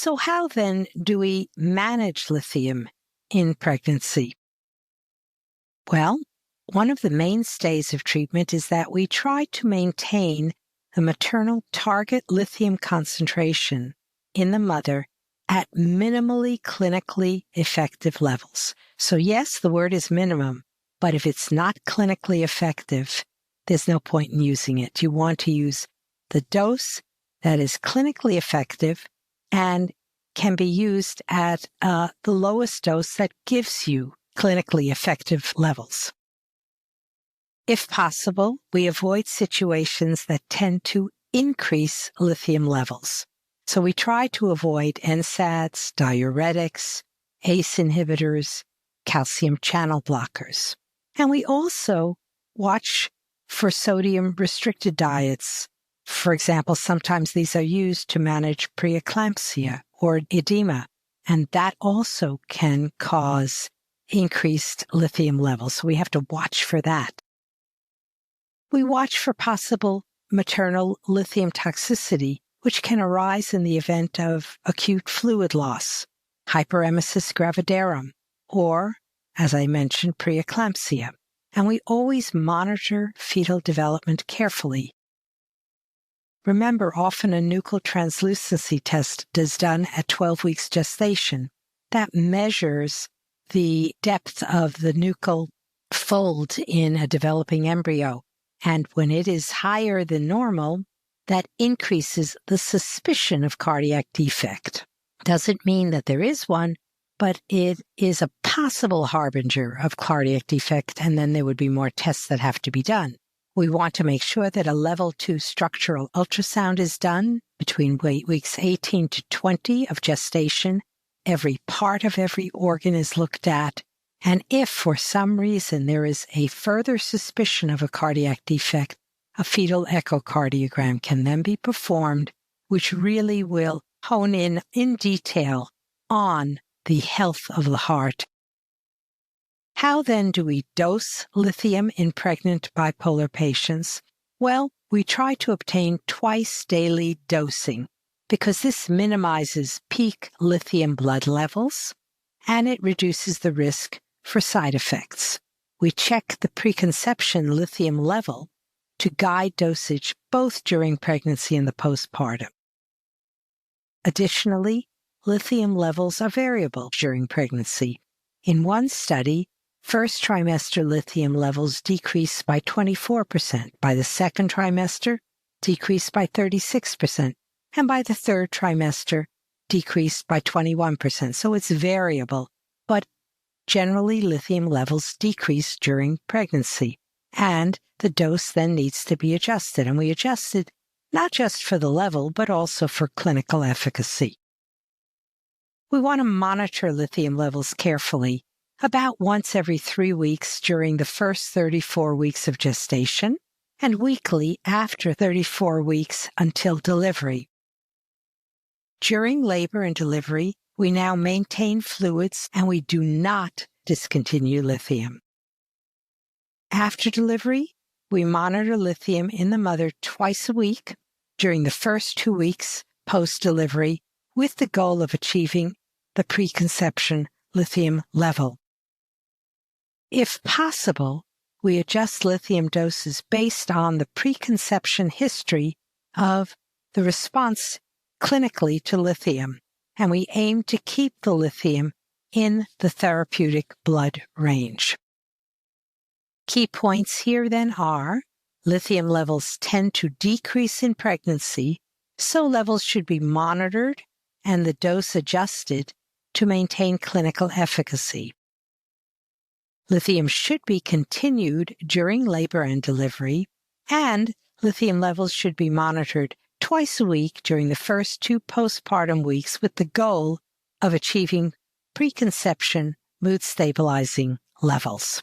So how then do we manage lithium in pregnancy? Well, one of the mainstays of treatment is that we try to maintain the maternal target lithium concentration in the mother at minimally clinically effective levels. So yes, the word is minimum, but if it's not clinically effective, there's no point in using it. You want to use the dose that is clinically effective and can be used at the lowest dose that gives you clinically effective levels. If possible, we avoid situations that tend to increase lithium levels. So we try to avoid NSAIDs, diuretics, ACE inhibitors, calcium channel blockers. And we also watch for sodium-restricted diets. For example, sometimes these are used to manage preeclampsia or edema, and that also can cause increased lithium levels. So we have to watch for that. We watch for possible maternal lithium toxicity, which can arise in the event of acute fluid loss, hyperemesis gravidarum, or, as I mentioned, preeclampsia. And we always monitor fetal development carefully. Remember, often a nuchal translucency test is done at 12 weeks gestation. That measures the depth of the nuchal fold in a developing embryo. And when it is higher than normal, that increases the suspicion of cardiac defect. Doesn't mean that there is one, but it is a possible harbinger of cardiac defect, and then there would be more tests that have to be done. We want to make sure that a level 2 structural ultrasound is done between weeks 18 to 20 of gestation. Every part of every organ is looked at. And if for some reason there is a further suspicion of a cardiac defect, a fetal echocardiogram can then be performed, which really will hone in detail on the health of the heart. How then do we dose lithium in pregnant bipolar patients? Well, we try to obtain twice daily dosing because this minimizes peak lithium blood levels and it reduces the risk for side effects. We check the preconception lithium level to guide dosage both during pregnancy and the postpartum. Additionally, lithium levels are variable during pregnancy. In one study, first trimester lithium levels decreased by 24%, by the second trimester, decreased by 36%, and by the third trimester, decreased by 21%. So it's variable, but generally lithium levels decrease during pregnancy, and the dose then needs to be adjusted. And we adjust it not just for the level, but also for clinical efficacy. We want to monitor lithium levels carefully about once every 3 weeks during the first 34 weeks of gestation and weekly after 34 weeks until delivery. During labor and delivery, we now maintain fluids and we do not discontinue lithium. After delivery, we monitor lithium in the mother twice a week during the first 2 weeks post-delivery with the goal of achieving the preconception lithium level. If possible, we adjust lithium doses based on the preconception history of the response clinically to lithium, and we aim to keep the lithium in the therapeutic blood range. Key points here then are lithium levels tend to decrease in pregnancy, so levels should be monitored and the dose adjusted to maintain clinical efficacy. Lithium should be continued during labor and delivery, and lithium levels should be monitored twice a week during the first 2 postpartum weeks with the goal of achieving preconception mood-stabilizing levels.